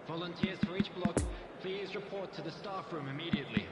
Volunteers for each block, please report to the staff room immediately.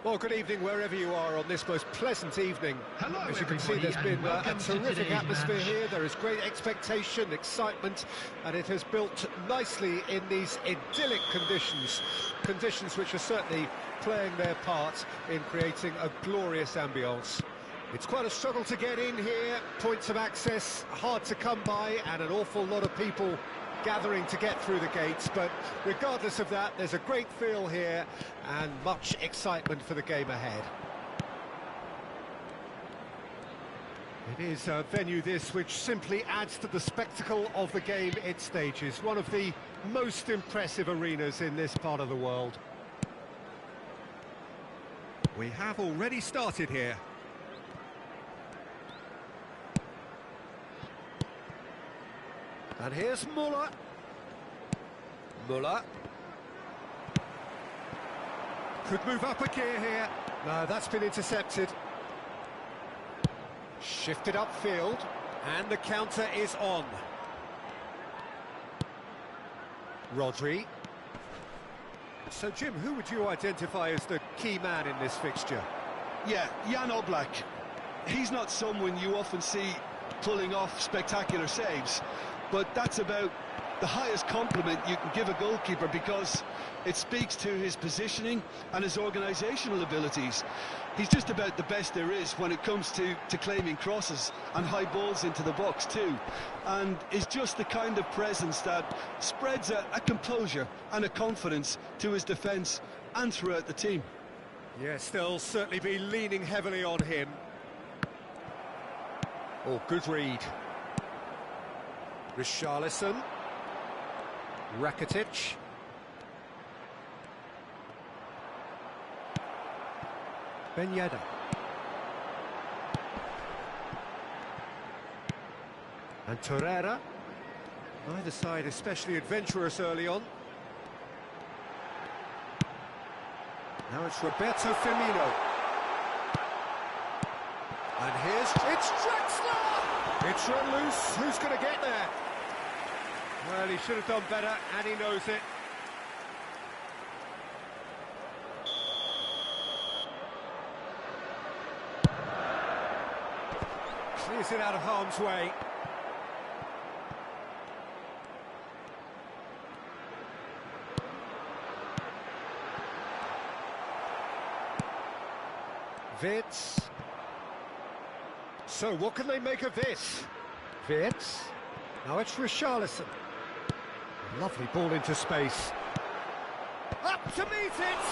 Well, good evening wherever you are on this most pleasant evening. Hello, as you can see, everybody, there's been a welcome to terrific today's atmosphere match. here. There is great expectation, excitement, and it has built nicely in these idyllic conditions. Conditions which are certainly playing their part in creating a glorious ambience. It's quite a struggle to get in here, points of access hard to come by, and an awful lot of people gathering to get through the gates, but regardless of that, there's a great feel here and much excitement for the game ahead. It is a venue this which simply adds to the spectacle of the game it stages, one of the most impressive arenas in this part of the world. We have already started here. And here's Muller. Muller. Could move up a gear here. No, that's been intercepted. Shifted upfield. And the counter is on. Rodri. So, Jim, who would you identify as the key man in this fixture? Yeah, Jan Oblak. He's not someone you often see pulling off spectacular saves, but that's about the highest compliment you can give a goalkeeper, because it speaks to his positioning and his organisational abilities. He's just about the best there is when it comes to claiming crosses and high balls into the box too, and is just the kind of presence that spreads a composure and a confidence to his defence and throughout the team. Yes, they'll certainly be leaning heavily on him. Oh, good read. Richarlison. Rakitic. Ben Yedder. And Torreira. Neither side especially adventurous early on. Now it's Roberto Firmino. And it's Draxler! It's run loose. Who's going to get there? Well, he should have done better, and he knows it. Clears it out of harm's way. Vitz. So, what can they make of this? Vitz. Now it's Richarlison. Lovely ball into space. Up to meet it!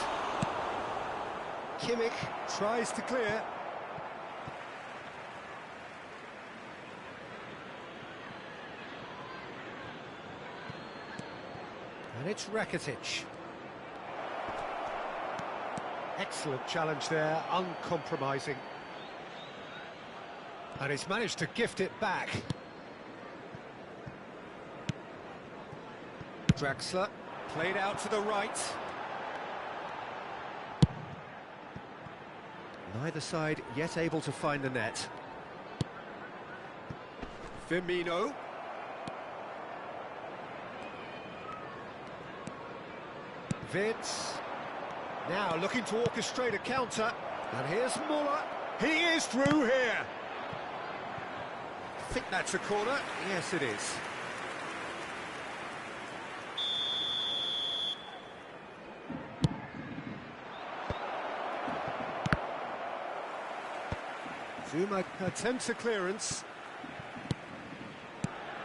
Kimmich tries to clear. And it's Rakitic. Excellent challenge there, uncompromising. And he's managed to gift it back. Draxler, played out to the right. Neither side yet able to find the net. Firmino. Vitz. Now looking to orchestrate a counter. And here's Muller. He is through here. I think that's a corner. Yes, it is. Zuma attempts a clearance.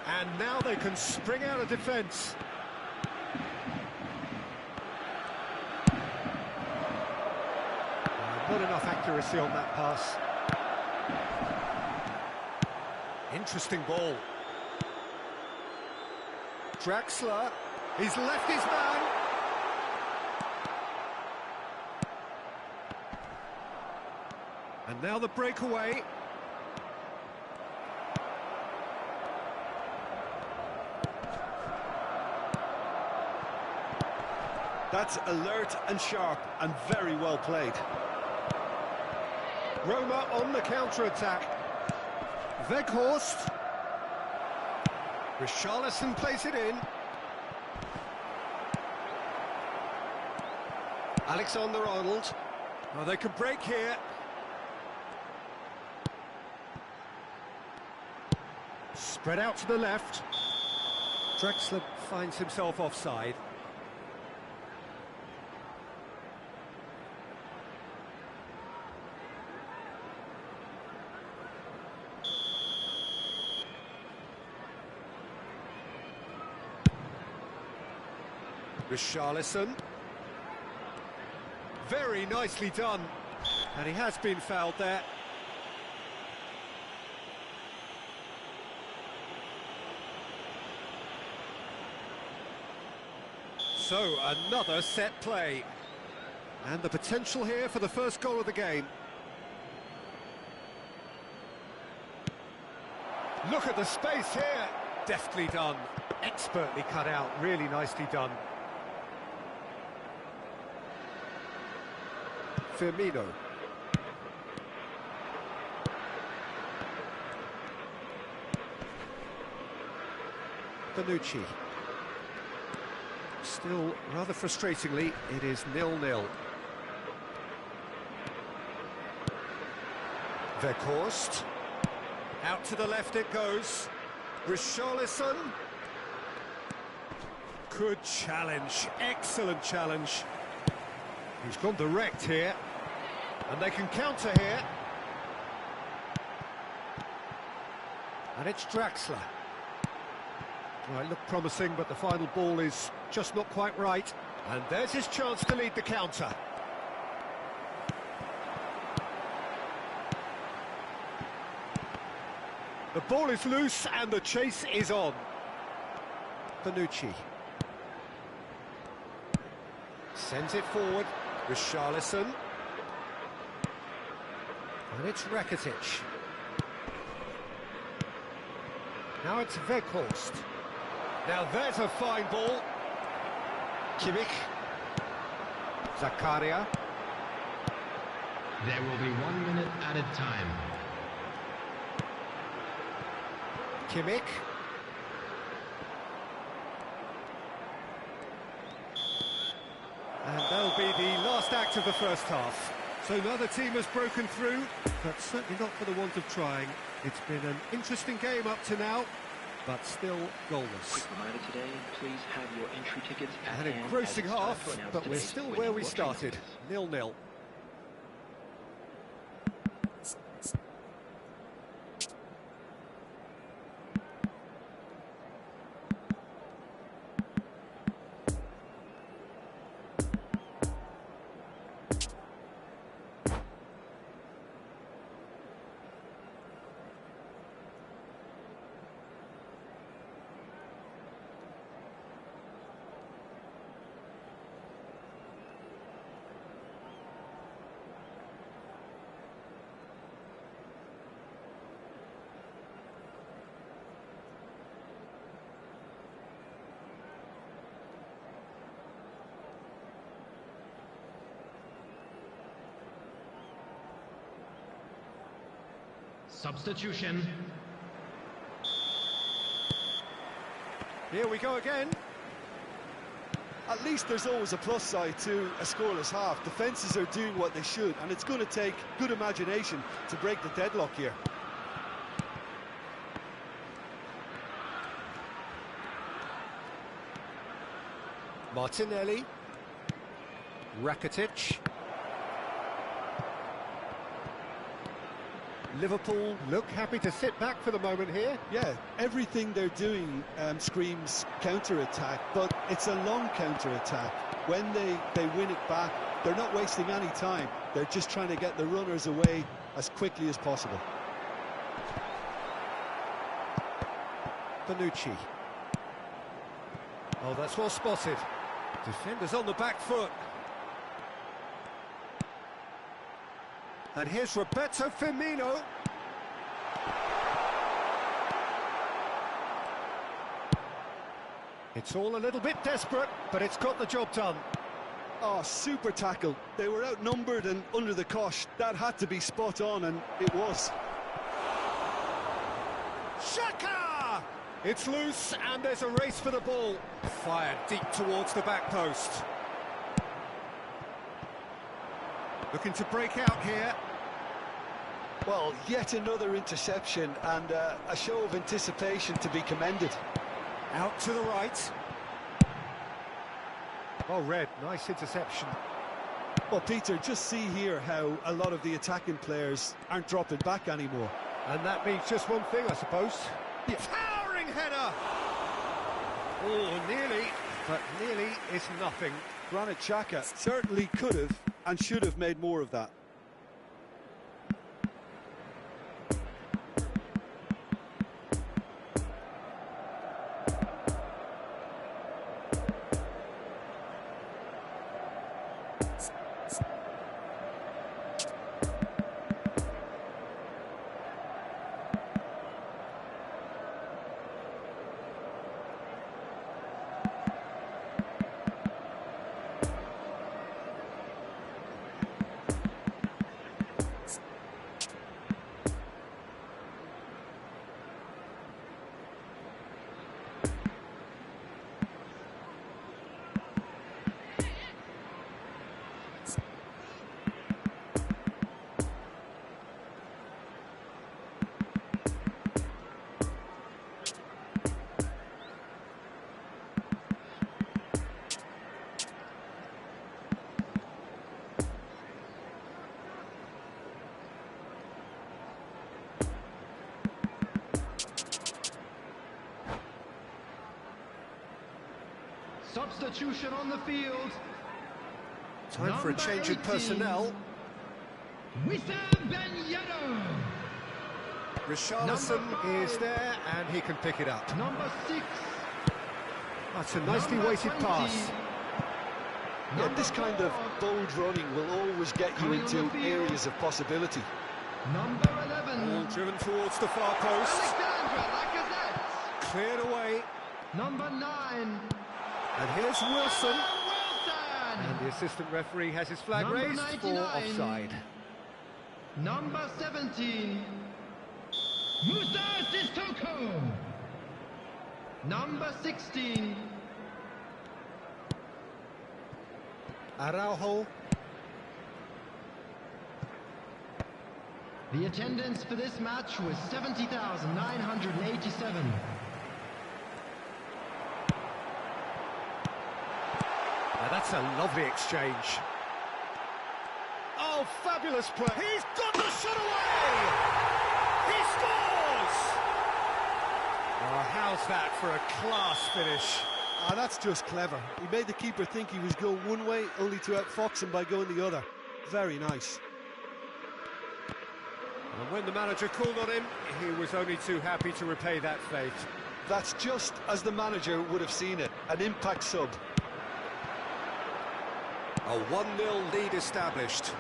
And now they can spring out of defence. Not enough accuracy on that pass. Interesting ball. Draxler, he's left his man. And now the breakaway. That's alert and sharp and very well played. Roma on the counter-attack. Weghorst. Richarlison plays it in. Alexander-Arnold. Oh, they could break here. Spread out to the left. Draxler finds himself offside. Richarlison. Very nicely done. And he has been fouled there. So, another set play. And the potential here for the first goal of the game. Look at the space here. Deftly done. Expertly cut out. Really nicely done. Firmino. Bonucci. Still, rather frustratingly, it is 0-0. Weghorst. Out to the left it goes. Richarlison. Good challenge. Excellent challenge. He's gone direct here. And they can counter here. And it's Draxler. Well, it looked promising, but the final ball is just not quite right. And there's his chance to lead the counter. The ball is loose and the chase is on. Bonucci. Sends it forward. Richarlison. And it's Rakitic. Now it's Weghorst. Now there's a fine ball. Kimmich. Zakaria. There will be 1 minute added time. Kimmich. And that'll be the last act of the first half. So neither team has broken through, but certainly not for the want of trying. It's been an interesting game up to now, but still goalless. Quick reminder today, please have your entry tickets at An hand engrossing as it's time half, to announce but we're today's still winning where we watching started, numbers. 0-0. Substitution. Here we go again. At least there's always a plus side to a scoreless half. Defences are doing what they should, and it's going to take good imagination to break the deadlock here. Martinelli. Rakitic. Liverpool look happy to sit back for the moment here. Yeah, everything they're doing screams counter-attack, but it's a long counter-attack. When they win it back, they're not wasting any time. They're just trying to get the runners away as quickly as possible. Bonucci. Oh, that's well spotted. Defenders on the back foot. And here's Roberto Firmino. It's all a little bit desperate, but it's got the job done. Oh, super tackle. They were outnumbered and under the cosh. That had to be spot on, and it was. Shaka! It's loose, and there's a race for the ball. Fired deep towards the back post. Looking to break out here. Well, yet another interception, and a show of anticipation to be commended. Out to the right. Well read, nice interception. Well, Peter, just see here how a lot of the attacking players aren't dropping back anymore. And that means just one thing, I suppose. Yeah. Towering header! Oh, nearly, but nearly is nothing. Granit Xhaka certainly could have and should have made more of that. Substitution on the field. Time for a change in personnel. Wissam Ben Yedder. Richarlison is there, and he can pick it up. Number 6. That's a nicely Number weighted 20. pass. Yeah, this kind of bold running will always get you Coming on into the field. areas of possibility. Number 11. Ball driven towards the far post. Alexandra Lacazette. Cleared away. Number 9. And here's Wilson. Wilson. And the assistant referee has his flag Number raised 99. for offside. Number 17. Musa Sissoko. Number 16. Araujo. The attendance for this match was 70,987. Now that's a lovely exchange. Oh, fabulous play. He's got the shot away! He scores! Oh, how's that for a class finish? Ah, that's just clever. He made the keeper think he was going one way, only to outfox him by going the other. Very nice. And when the manager called on him, he was only too happy to repay that faith. That's just as the manager would have seen it, an impact sub. A 1-0 lead established.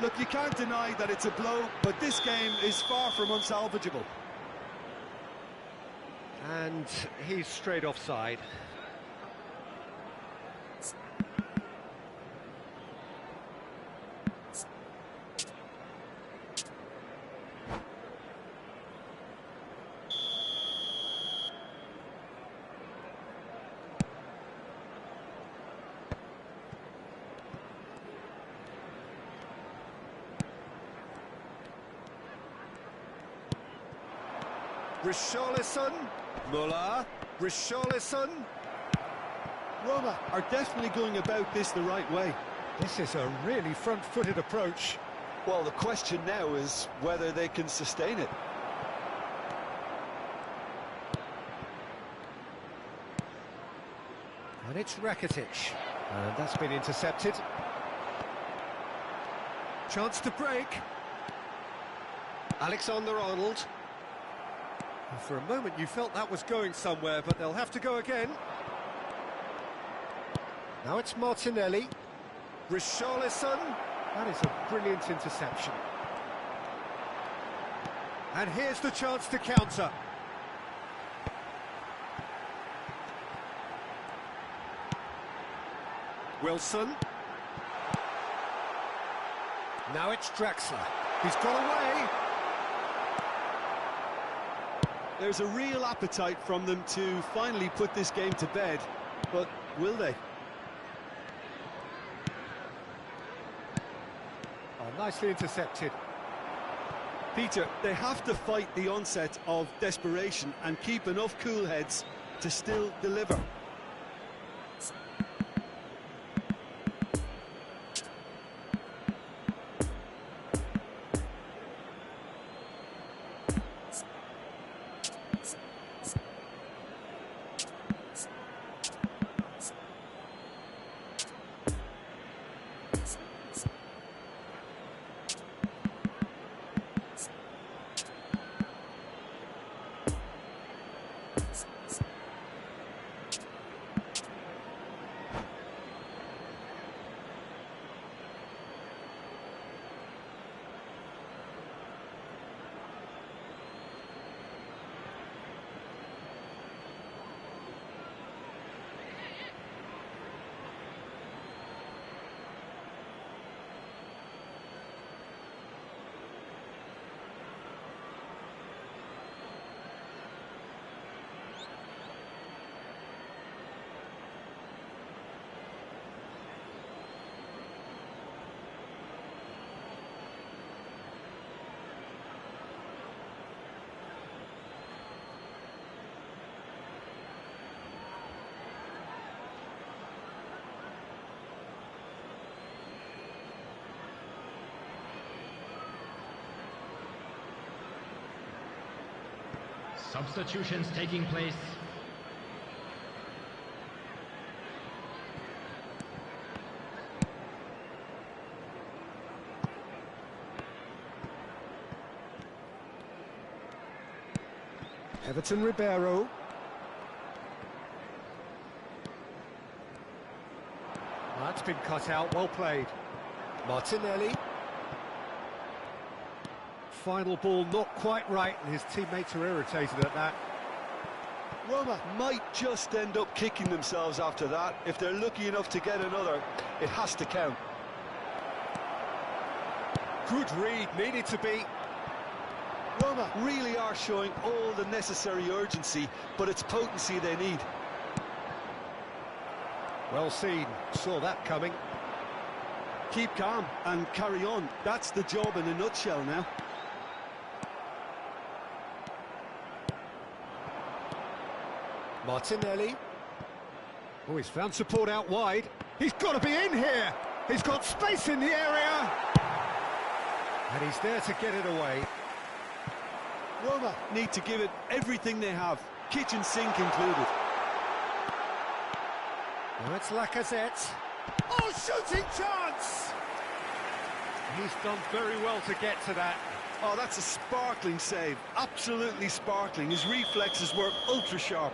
Look, you can't deny that it's a blow, but this game is far from unsalvageable. And he's straight offside. Richarlison, Muller, Richarlison. Roma are definitely going about this the right way. This is a really front-footed approach. Well, the question now is whether they can sustain it. And it's Rakitic. And that's been intercepted. Chance to break. Alexander-Arnold. For a moment you felt that was going somewhere, but they'll have to go again. Now it's Martinelli. Richarlison. That is a brilliant interception. And here's the chance to counter. Wilson. Now it's Draxler. He's got away. There's a real appetite from them to finally put this game to bed, but will they? Oh, nicely intercepted. Peter, they have to fight the onset of desperation and keep enough cool heads to still deliver. Substitutions taking place. Everton Ribeiro. That's been cut out, well played. Martinelli. Final ball not quite right, and his teammates are irritated at that. Roma might just end up kicking themselves after that. If they're lucky enough to get another, it has to count. Good read, needed to be. Roma really are showing all the necessary urgency, but it's potency they need. Well seen, saw that coming. Keep calm and carry on. That's the job in a nutshell now. Martinelli. Oh, he's found support out wide. He's got to be in here. He's got space in the area. And he's there to get it away. Roma need to give it everything they have, kitchen sink included. Now it's Lacazette. Oh, shooting chance! He's done very well to get to that. Oh, that's a sparkling save. Absolutely sparkling. His reflexes were ultra sharp.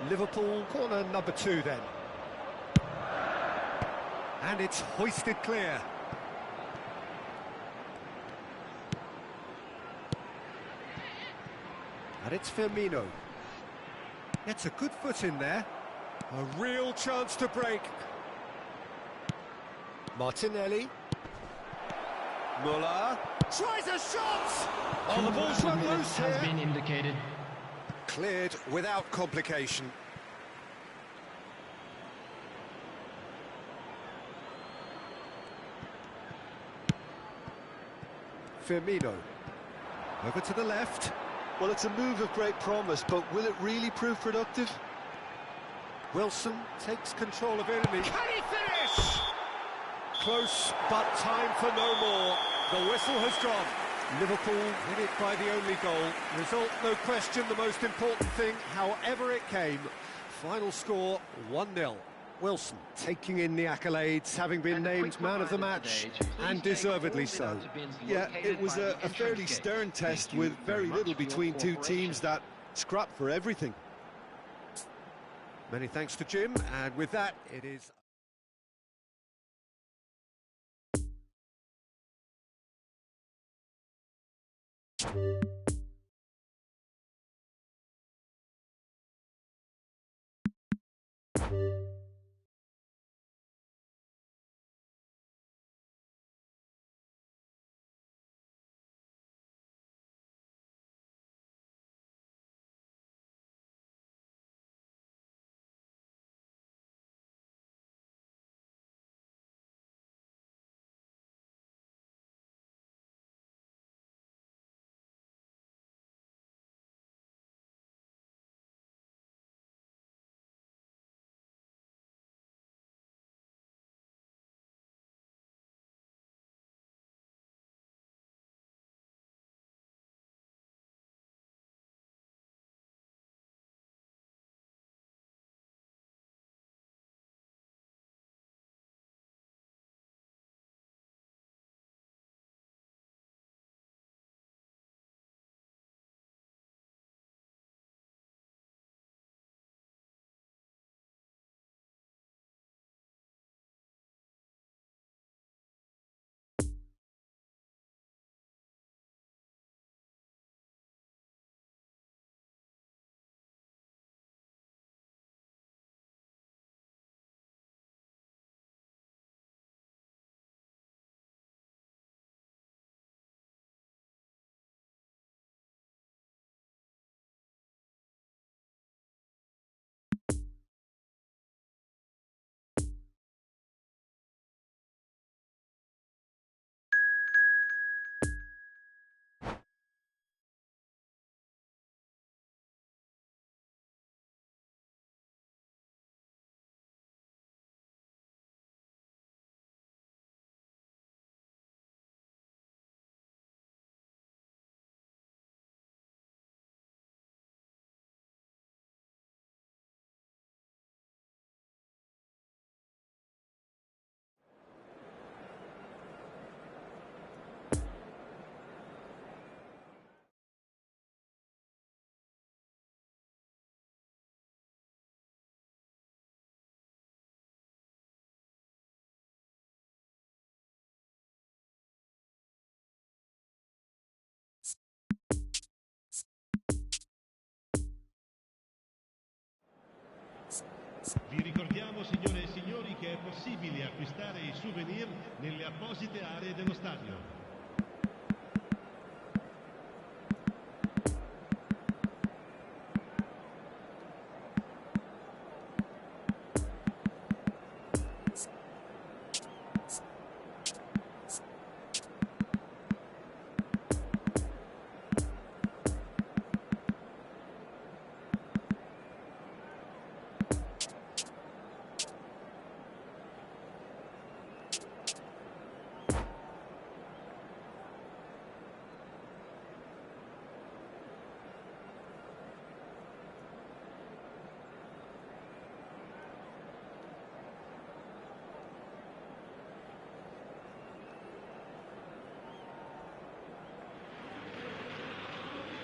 Liverpool corner number 2 then. And it's hoisted clear. And it's Firmino. Gets a good foot in there. A real chance to break. Martinelli. Muller. Tries a shot! Oh, the ball's run loose has here. been indicated. Cleared without complication. Firmino. Over to the left. Well, it's a move of great promise, but will it really prove productive? Wilson takes control of it, and can he finish? Close, but time for no more. The whistle has gone. Liverpool win it by the only goal. Result, no question, the most important thing, however it came. Final score, 1-0. Wilson taking in the accolades, having been named man of the match, and deservedly so. Yeah, it was a fairly stern test with very little between two teams that scrapped for everything. Many thanks to Jim, and with that, it is... Vi ricordiamo, signore e signori, che è possibile acquistare i souvenir nelle apposite aree dello stadio.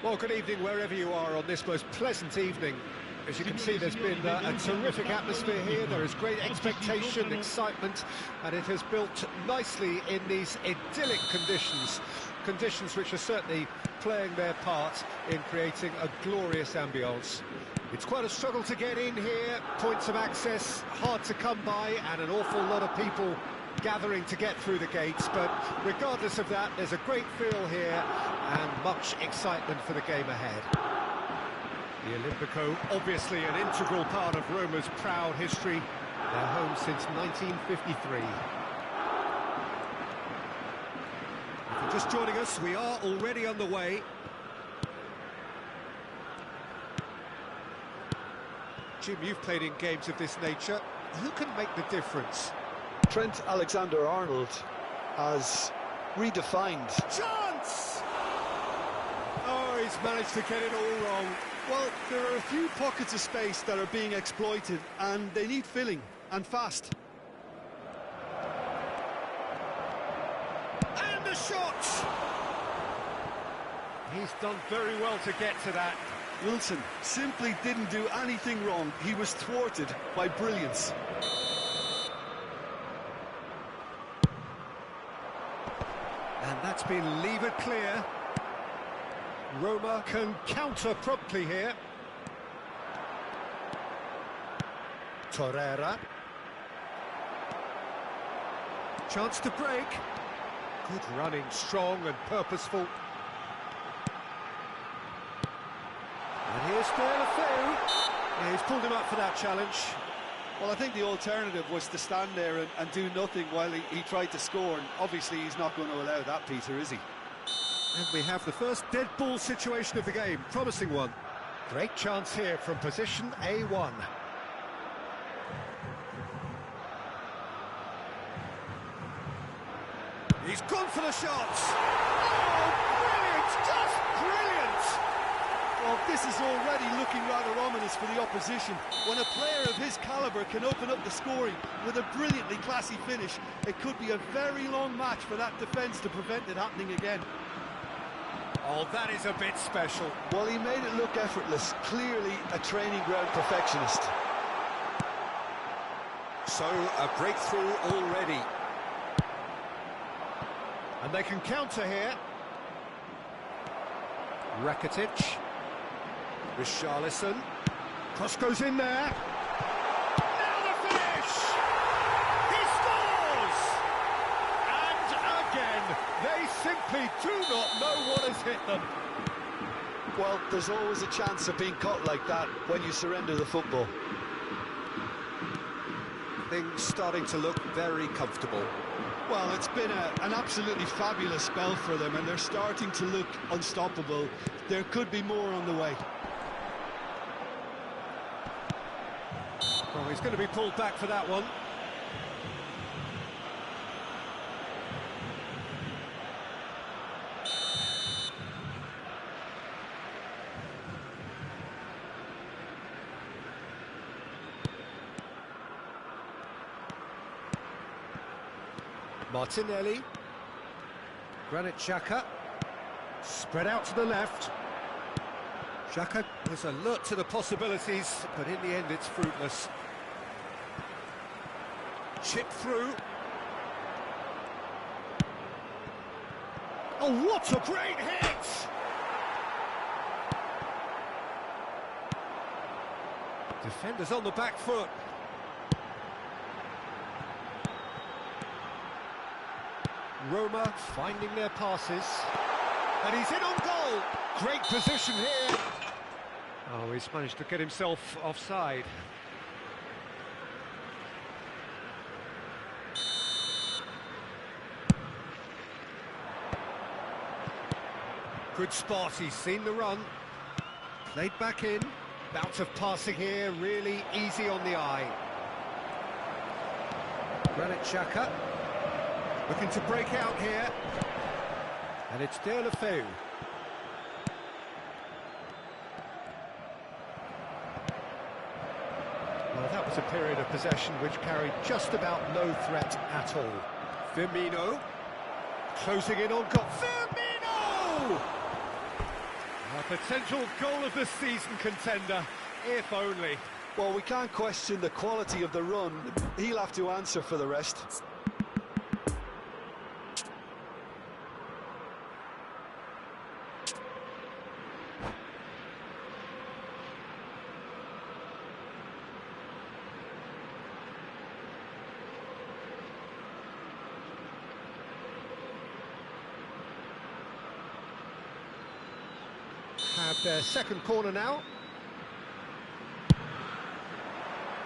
Well, good evening wherever you are on this most pleasant evening. As you can see, there's been a terrific atmosphere here. There is great expectation, excitement, and it has built nicely in these idyllic conditions. Conditions which are certainly playing their part in creating a glorious ambience. It's quite a struggle to get in here, points of access hard to come by, and an awful lot of people gathering to get through the gates, but regardless of that, there's a great feel here and much excitement for the game ahead. The Olimpico, obviously an integral part of Roma's proud history, their home since 1953. If you're just joining us, we are already underway. Jim, you've played in games of this nature. Who can make the difference? Trent Alexander-Arnold has redefined. Chance! Oh, he's managed to get it all wrong. Well, there are a few pockets of space that are being exploited, and they need filling, and fast. And the shot! He's done very well to get to that. Wilson simply didn't do anything wrong. He was thwarted by brilliance. And that's been levered clear. Roma can counter promptly here. Torreira. Chance to break. Good running, strong and purposeful. And here's Deulofeu. Yeah, he's pulled him up for that challenge. Well, I think the alternative was to stand there and do nothing while he tried to score, and obviously he's not going to allow that, Peter, is he? And we have the first dead ball situation of the game, promising one. Great chance here from position A1. He's gone for the shots. Oh, brilliant, just brilliant. Well, this is already looking rather ominous for the opposition. When a player of his calibre can open up the scoring with a brilliantly classy finish, it could be a very long match for that defence to prevent it happening again. Oh, that is a bit special. Well, he made it look effortless. Clearly a training ground perfectionist. So, a breakthrough already. And they can counter here. Rakitic. Richarlison. Cross goes in there. Now the finish! He scores! And again, they simply do not know what has hit them. Well, there's always a chance of being caught like that when you surrender the football. Things starting to look very comfortable. Well, it's been an absolutely fabulous spell for them, and they're starting to look unstoppable. There could be more on the way. Well, he's going to be pulled back for that one. Martinelli. Granit Xhaka. Spread out to the left. Xhaka was alert to the possibilities, but in the end it's fruitless. Chip through. Oh, what a great hit! Defenders on the back foot. Roma finding their passes. And he's in on goal. Great position here. Oh, he's managed to get himself offside. Good spot, he's seen the run. Played back in. Bout of passing here, really easy on the eye. Granit Xhaka. Looking to break out here. And it's Deulofeu. Well, that was a period of possession which carried just about no threat at all. Firmino. Closing in on goal. Firmino! A potential goal of the season contender, if only. Well, we can't question the quality of the run. He'll have to answer for the rest. Have their second corner now.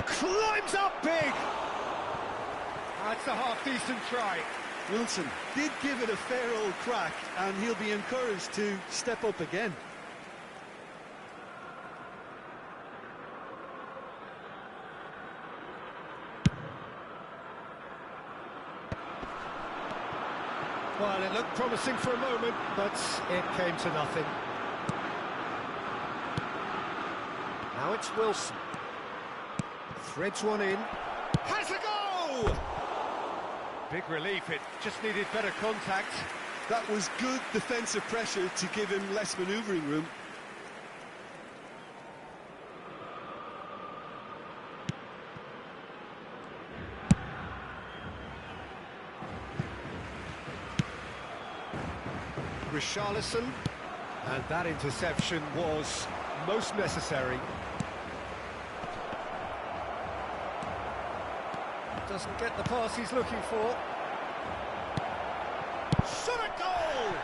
Climbs up big! That's a half-decent try. Wilson did give it a fair old crack, and he'll be encouraged to step up again. Well, it looked promising for a moment, but it came to nothing. Now it's Wilson. Threads one in. Has a goal! Big relief, it just needed better contact. That was good defensive pressure to give him less manoeuvring room. Richarlison, and that interception was most necessary. Doesn't get the pass he's looking for. Shot a goal!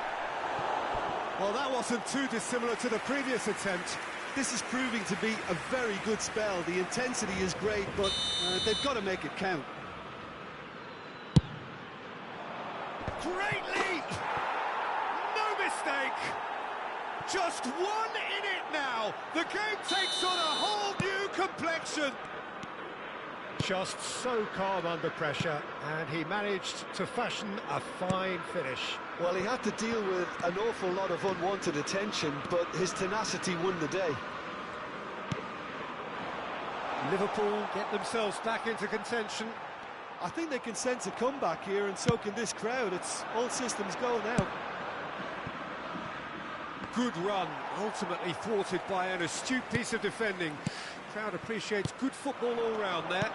Well, that wasn't too dissimilar to the previous attempt. This is proving to be a very good spell. The intensity is great, but they've got to make it count. Great leap! No mistake! Just one in it now! The game takes on a whole new complexion! Just so calm under pressure, and he managed to fashion a fine finish. Well, he had to deal with an awful lot of unwanted attention, but his tenacity won the day. Liverpool get themselves back into contention. I think they can sense a comeback here, and so can this crowd. It's all systems go now. Good run, ultimately thwarted by an astute piece of defending. Crowd appreciates good football all round there.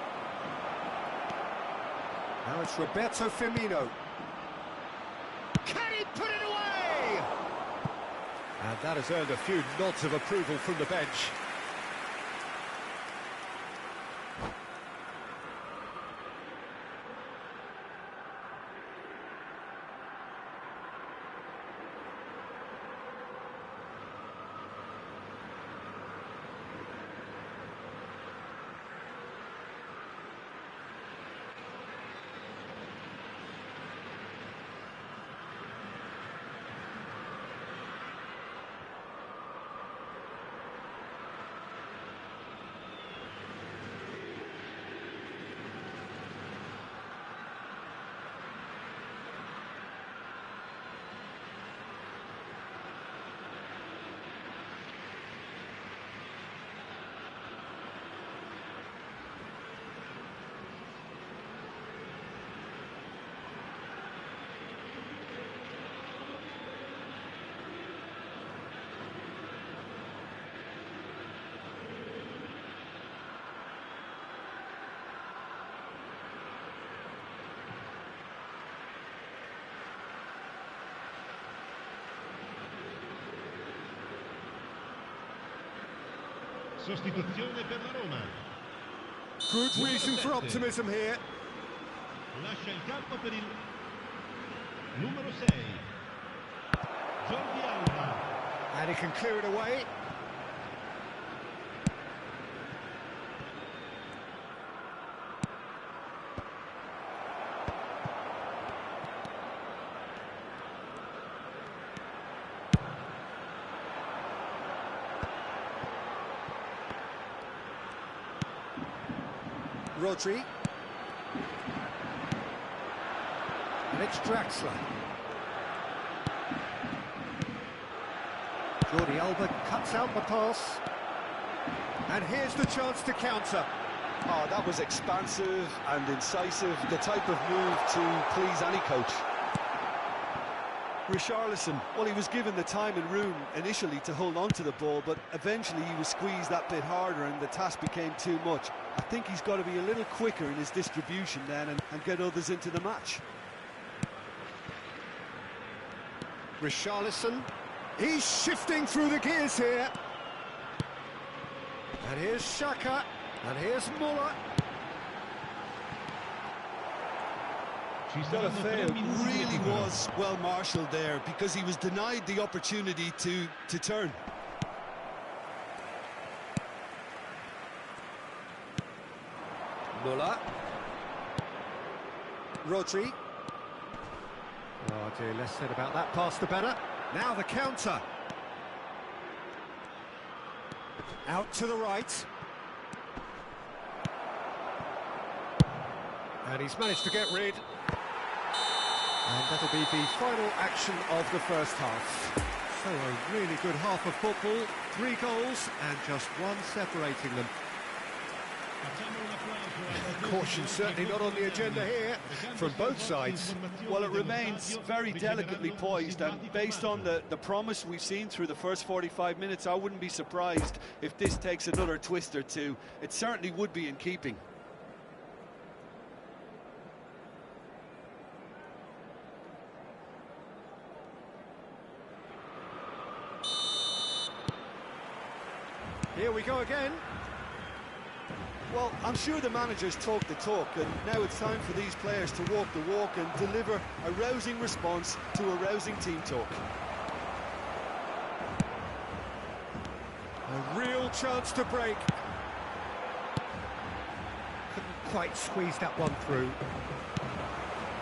Now it's Roberto Firmino. Can he put it away? And that has earned a few nods of approval from the bench. Sostituzione per la Roma. Good reason for optimism here. Lascia il campo per il numero 6. Jordi Alba. And he can clear it away. Rodri. And it's Draxler. Jordi Alba cuts out the pass. And here's the chance to counter. Oh, that was expansive and incisive, the type of move to please any coach. Richarlison, well, he was given the time and room initially to hold on to the ball, but eventually he was squeezed that bit harder and the task became too much. I think he's got to be a little quicker in his distribution then and get others into the match. Richarlison, he's shifting through the gears here. And here's Xhaka, and here's Muller. Deulofeu really was well marshalled there because he was denied the opportunity to turn. Muller. Rodri. Oh dear, less said about that pass the better. Now the counter. Out to the right. And he's managed to get rid. And that'll be the final action of the first half. So a really good half of football, 3 goals and just one separating them. Caution certainly not on the agenda here from both sides. Well, it remains very delicately poised, and based on the promise we've seen through the first 45 minutes, I wouldn't be surprised if this takes another twist or two. It certainly would be in keeping. Here we go again. Well, I'm sure the managers talk the talk, and now it's time for these players to walk the walk and deliver a rousing response to a rousing team talk. A real chance to break. Couldn't quite squeeze that one through.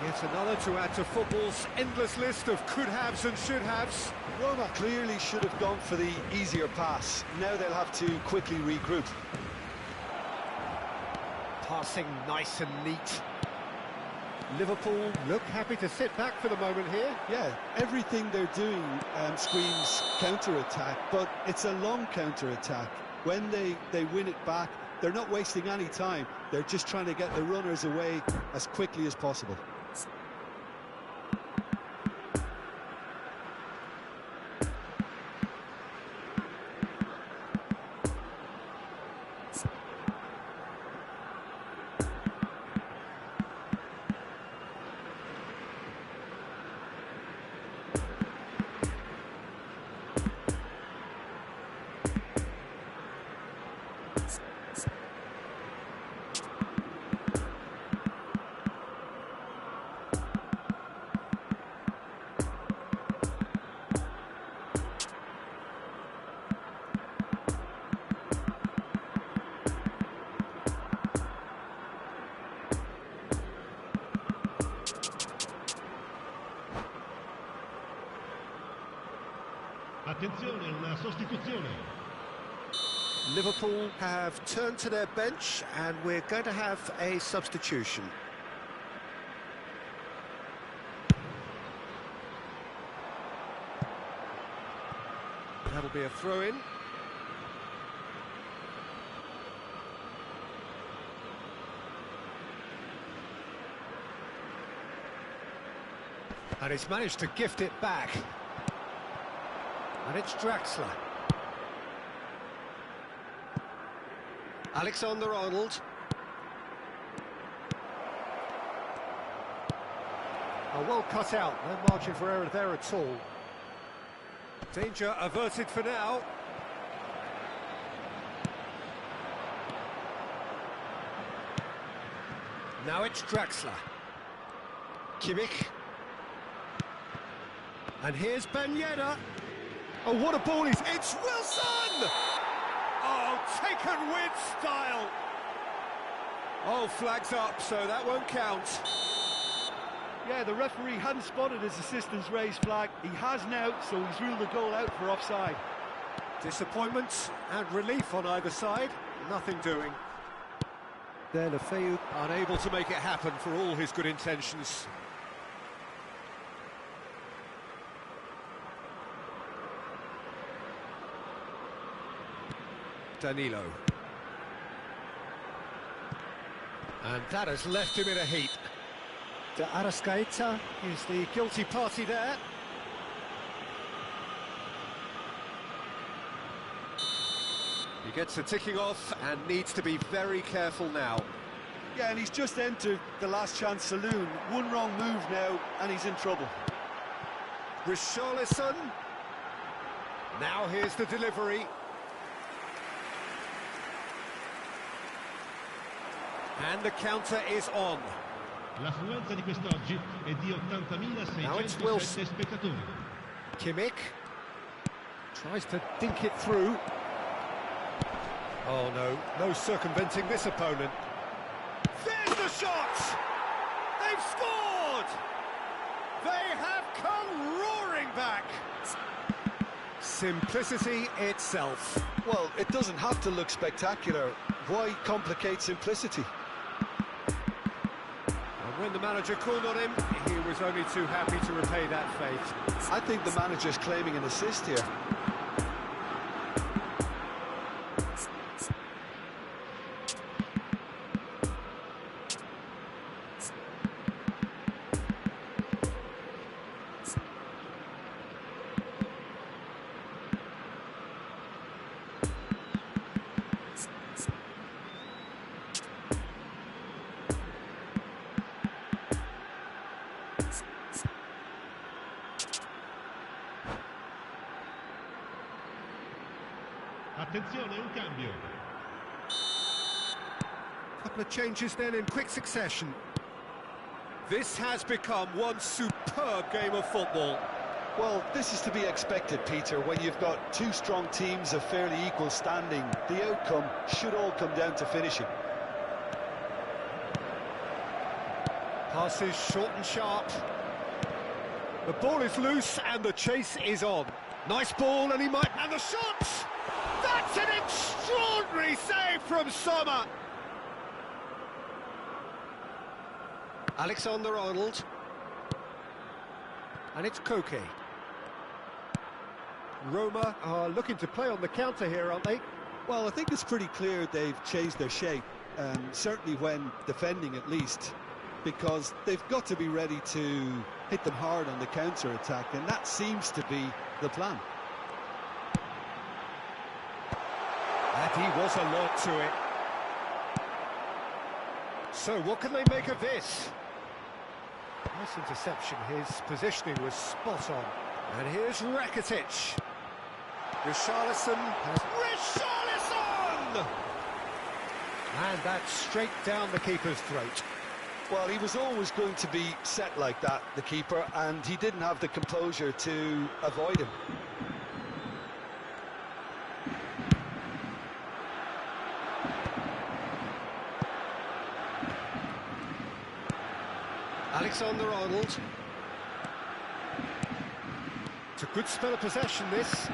Yet another to add to football's endless list of could-haves and should-haves. Roma clearly should have gone for the easier pass. Now they'll have to quickly regroup. Passing nice and neat. Liverpool look happy to sit back for the moment here. Yeah, everything they're doing screams counter-attack, but it's a long counter-attack. When they win it back, they're not wasting any time. They're just trying to get the runners away as quickly as possible. Attenzione, una sostituzione. Liverpool have turned to their bench and we're going to have a substitution. That'll be a throw-in. And he's managed to gift it back. And it's Draxler. Alexander-Arnold. Oh, well cut out, no margin for error there at all. Danger averted for now. Now it's Draxler. Kimmich. And here's Ben Yedder. Oh, what a ball it's Wilson! Oh, taken with style. Oh, flags up, so that won't count. Yeah, the referee hadn't spotted his assistant's raised flag. He has now, so he's ruled the goal out for offside. Disappointment and relief on either side. Nothing doing. There, Lefeu unable to make it happen for all his good intentions. Danilo. And that has left him in a heap. De Arrascaeta is the guilty party there. He gets the ticking off and needs to be very careful now. Yeah, and he's just entered the last chance saloon. One wrong move now, and he's in trouble. Richarlison. Now here's the delivery. And the counter is on. L'affluenza di quest'oggi è di 80.607 spettatori. Kimmich tries to dink it through. Oh no, no circumventing this opponent. There's the shot! They've scored! They have come roaring back! Simplicity itself. Well, it doesn't have to look spectacular. Why complicate simplicity? A When the manager called on him, he was only too happy to repay that faith. I think the manager's claiming an assist here. Attenzione, un cambio. Couple of changes then in quick succession. This has become one superb game of football. Well, this is to be expected, Peter, when you've got two strong teams of fairly equal standing. The outcome should all come down to finishing. Passes short and sharp. The ball is loose and the chase is on. Nice ball and he might... And the shot! That's an extraordinary save from Sommer! Alexander-Arnold. And it's Koke. Roma are looking to play on the counter here, aren't they? Well, I think it's pretty clear they've changed their shape, certainly when defending at least, because they've got to be ready to hit them hard on the counter-attack, and that seems to be the plan. And he was alert to it. So what can they make of this? Nice interception. His positioning was spot on. And here's Rakitic. Richarlison has... Richarlison! And that's straight down the keeper's throat. Well, he was always going to be set like that, the keeper, and he didn't have the composure to avoid him. Alexander-Arnold. It's a good spell of possession, this.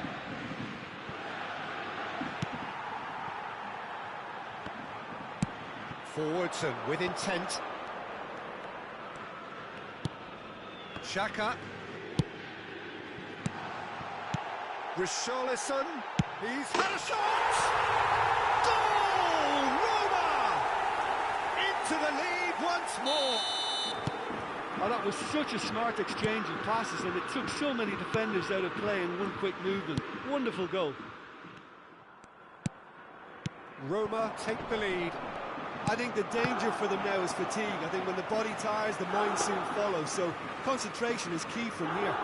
Forwards and with intent. Xhaka. Richarlison. He's had a shot! Goal! Roma! Into the lead once more. Oh, that was such a smart exchange of passes, and it took so many defenders out of play in one quick movement. Wonderful goal. Roma take the lead. I think the danger for them now is fatigue. I think when the body tires, the mind soon follows, so concentration is key from here.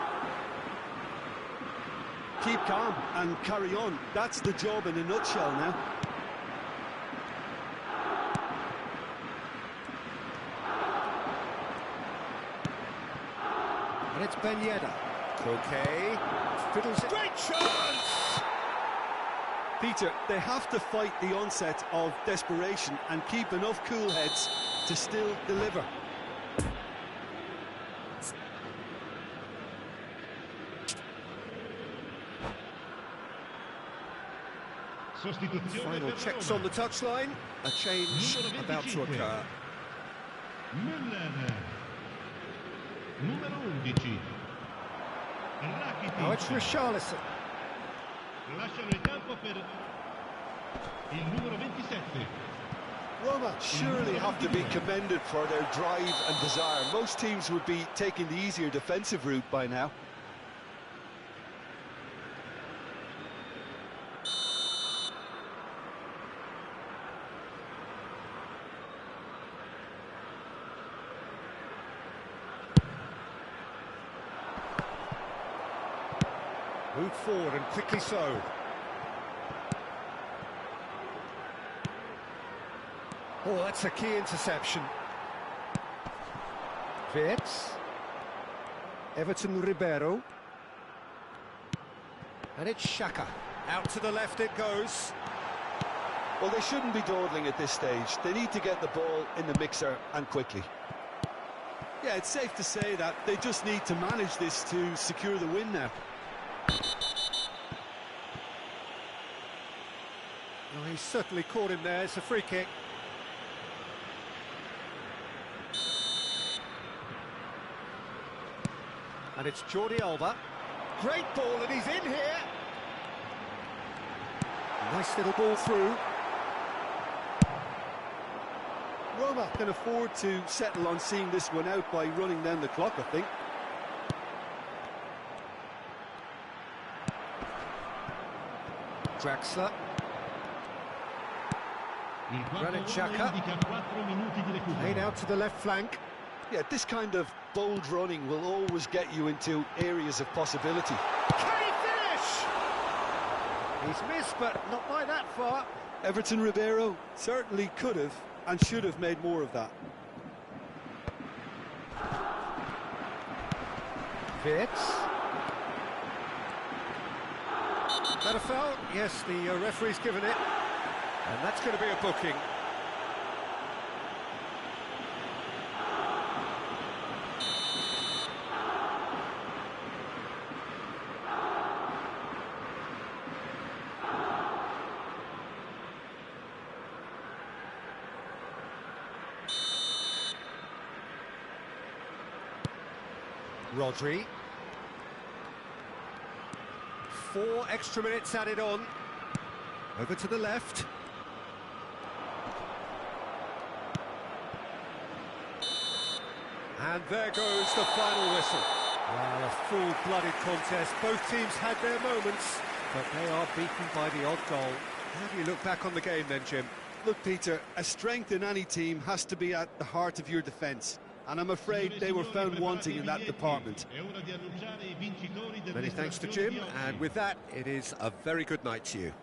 Keep calm and carry on. That's the job in a nutshell now. And it's Ben Yedder. Okay. Fiddles it. Great chance! Peter, they have to fight the onset of desperation and keep enough cool heads to still deliver. Final checks on the touchline. A change about to occur. Müller. Numero 11. Rakitic. Now it's Richarlison. Lasciano il campo per il numero 27. Roma surely have to be commended for their drive and desire. Most teams would be taking the easier defensive route by now. Moved forward and quickly so. Oh, that's a key interception. Wirtz. Everton Ribeiro. And it's Xhaka. Out to the left it goes. Well, they shouldn't be dawdling at this stage. They need to get the ball in the mixer and quickly. Yeah, it's safe to say that they just need to manage this to secure the win now. Oh, he's certainly caught him there. It's a free kick. And it's Jordi Alba. Great ball, and he's in here. Nice little ball through. Roma can afford to settle on seeing this one out by running down the clock, I think. Draxler. Il quarto Granit uomo Xhaka. indica 4 minuti di recupero. Played out to the left flank. Yeah, this kind of bold running will always get you into areas of possibility. Can he finish? He's missed, but not by that far. Everton Ribeiro certainly could have and should have made more of that. Fitz. That a foul? Yes, the referee's given it. And that's going to be a booking. Rodri. 4 extra minutes added on. Over to the left. And there goes the final whistle. Well, a full-blooded contest. Both teams had their moments, but they are beaten by the odd goal. How do you look back on the game then, Jim? Look, Peter, a strength in any team has to be at the heart of your defence. And I'm afraid they were found wanting in that department. Many thanks to Jim, and with that, it is a very good night to you.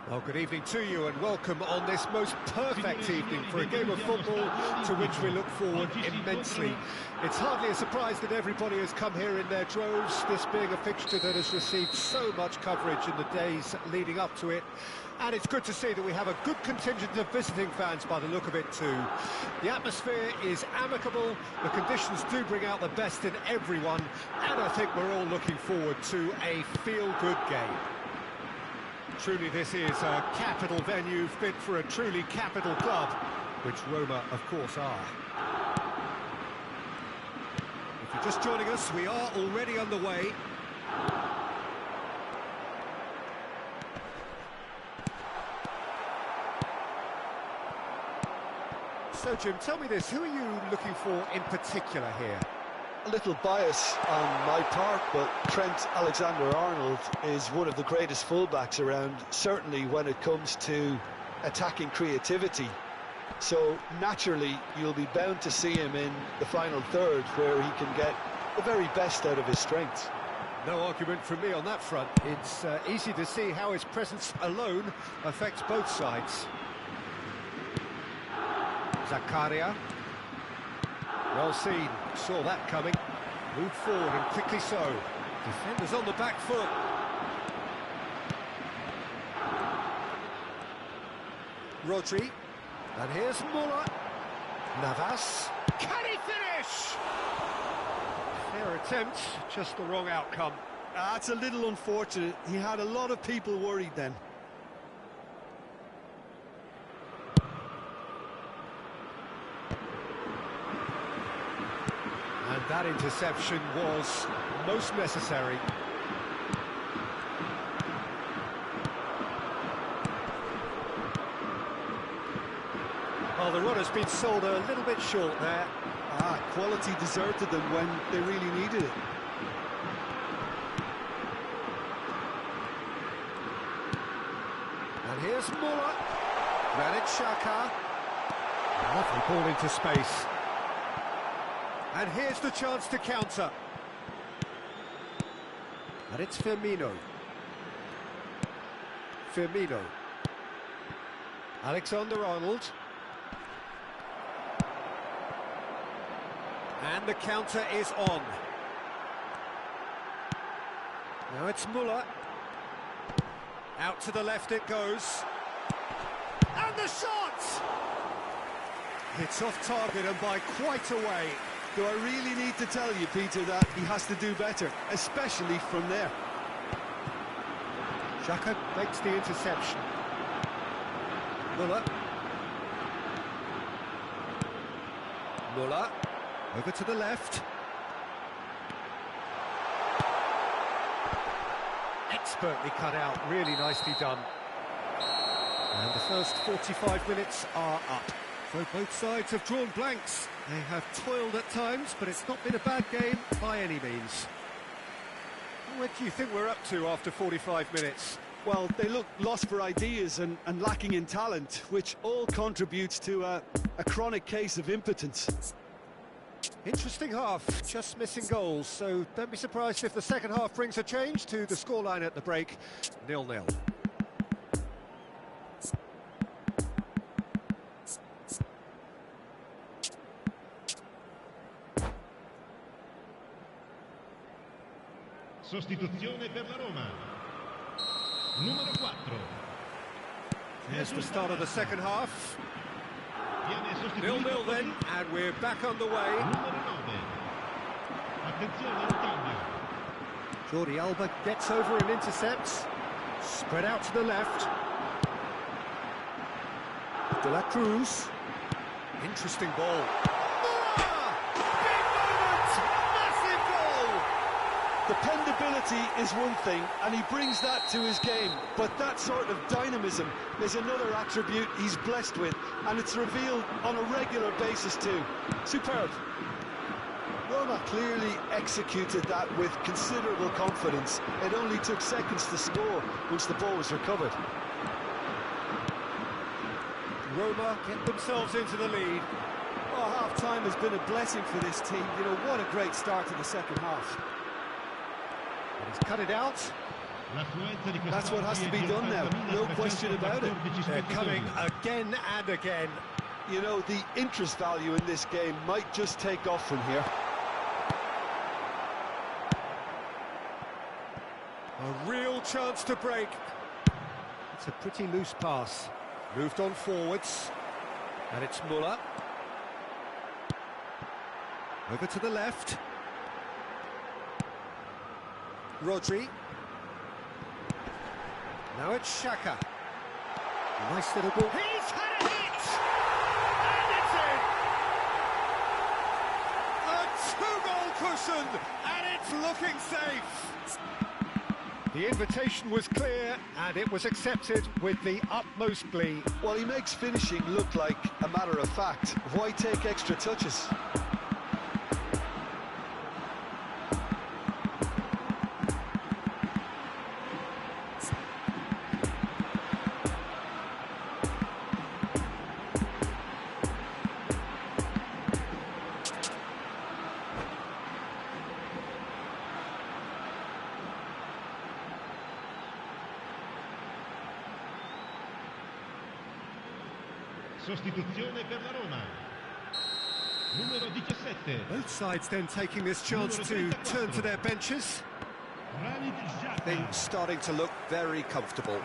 Well, good evening to you and welcome on this most perfect evening for a game of football to which we look forward immensely. It's hardly a surprise that everybody has come here in their droves, this being a fixture that has received so much coverage in the days leading up to it. And it's good to see that we have a good contingent of visiting fans by the look of it too. The atmosphere is amicable, the conditions do bring out the best in everyone, and I think we're all looking forward to a feel-good game. Truly this is a capital venue fit for a truly capital club, which Roma of course are. If you're just joining us, we are already underway. So Jim, tell me this, who are you looking for in particular here? A little bias on my part, but Trent Alexander-Arnold is one of the greatest fullbacks around, certainly when it comes to attacking creativity. So naturally, you'll be bound to see him in the final third, where he can get the very best out of his strengths. No argument from me on that front. It's easy to see how his presence alone affects both sides. Zakaria. Well seen, saw that coming. Moved forward and quickly so. Defenders on the back foot. Rodri. And here's Muller. Navas. Can he finish? Fair attempt, just the wrong outcome. That's a little unfortunate. He had a lot of people worried then. And that interception was most necessary. Well, the run has been sold a little bit short there. Quality deserted them when they really needed it. And here's Muller. Granit Xhaka. Lovely ball into space. And here's the chance to counter. And it's Firmino. Firmino. Alexander-Arnold. And the counter is on. Now it's Muller. Out to the left it goes. And the shot! It's off target and by quite a way. Do I really need to tell you, Peter, that he has to do better, especially from there? Xhaka makes the interception. Muller. Muller. Over to the left. Expertly cut out, really nicely done. And the first 45 minutes are up. So both sides have drawn blanks. They have toiled at times, but it's not been a bad game by any means. What do you think we're up to after 45 minutes? Well, they look lost for ideas and lacking in talent, which all contributes to a chronic case of impotence. Interesting half, just missing goals, so don't be surprised if the second half brings a change to the scoreline at the break, 0-0. Sostituzione per la Roma. Numero 4. Here's the start of the second half. 0-0 then, and we're back underway. Numero 9. Attenzione al cambio. Jordi Alba gets over and intercepts. Spread out to the left. De La Cruz. Interesting ball. Dependability is one thing, and he brings that to his game, but that sort of dynamism is another attribute he's blessed with, and it's revealed on a regular basis too. Superb. Roma clearly executed that with considerable confidence. It only took seconds to score once the ball was recovered. Roma get themselves into the lead. Oh, half-time has been a blessing for this team. You know, what a great start to the second half. And he's cut it out. That's what has to be done now, no question about it. They're coming again and again. You know, the interest value in this game might just take off from here. A real chance to break. It's a pretty loose pass. Moved on forwards. And it's Muller. Over to the left. Rodri. Now it's Xhaka. Nice little ball. He's had a hit! And it's in! A two-goal cushion, and it's looking safe. The invitation was clear, and it was accepted with the utmost glee. Well, he makes finishing look like a matter of fact. Why take extra touches? Sostituzione per la Roma. Numero 17. Both sides then taking this chance to turn to their benches. Things starting to look very comfortable.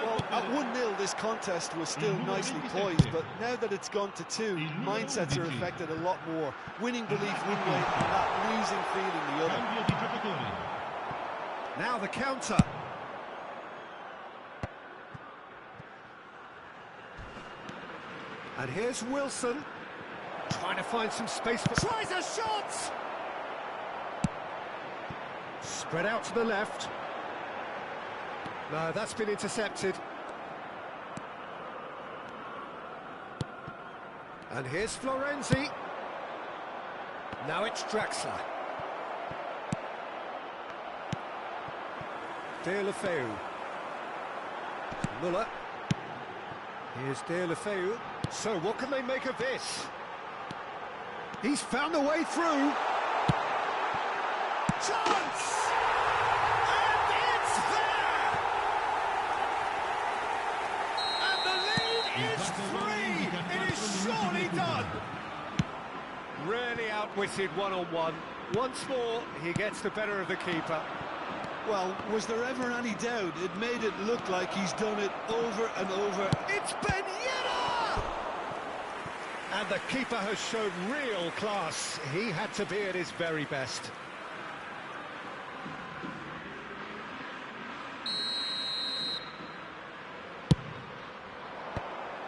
Well, at 1-0 this contest was still nicely poised, but now that it's gone to 2, mindsets are affected a lot more. Winning belief one way and that losing feeling the other. Now the counter. And here's Wilson, trying to find some space for... Tries a shot! Spread out to the left. No, that's been intercepted. And here's Florenzi. Now it's Draxler. Deulofeu. Muller. Here's Deulofeu. So what can they make of this? He's found a way through. Chance! And it's there! And the lead is 3! It is surely done! Really outwitted one-on-one. Once more, he gets the better of the keeper. Well, was there ever any doubt? It made it look like he's done it over and over. It's Ben Yedder! And the keeper has shown real class. He had to be at his very best.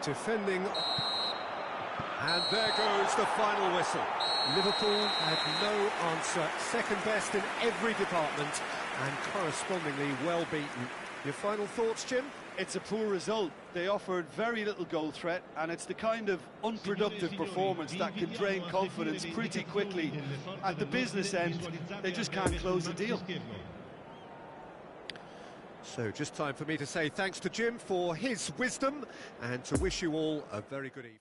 Defending. And there goes the final whistle. Liverpool had no answer. Second best in every department and correspondingly well beaten. Your final thoughts, Jim? It's a poor result. They offered very little goal threat, and it's the kind of unproductive performance that can drain confidence pretty quickly. At the business end, they just can't close the deal. So just time for me to say thanks to Jim for his wisdom and to wish you all a very good evening.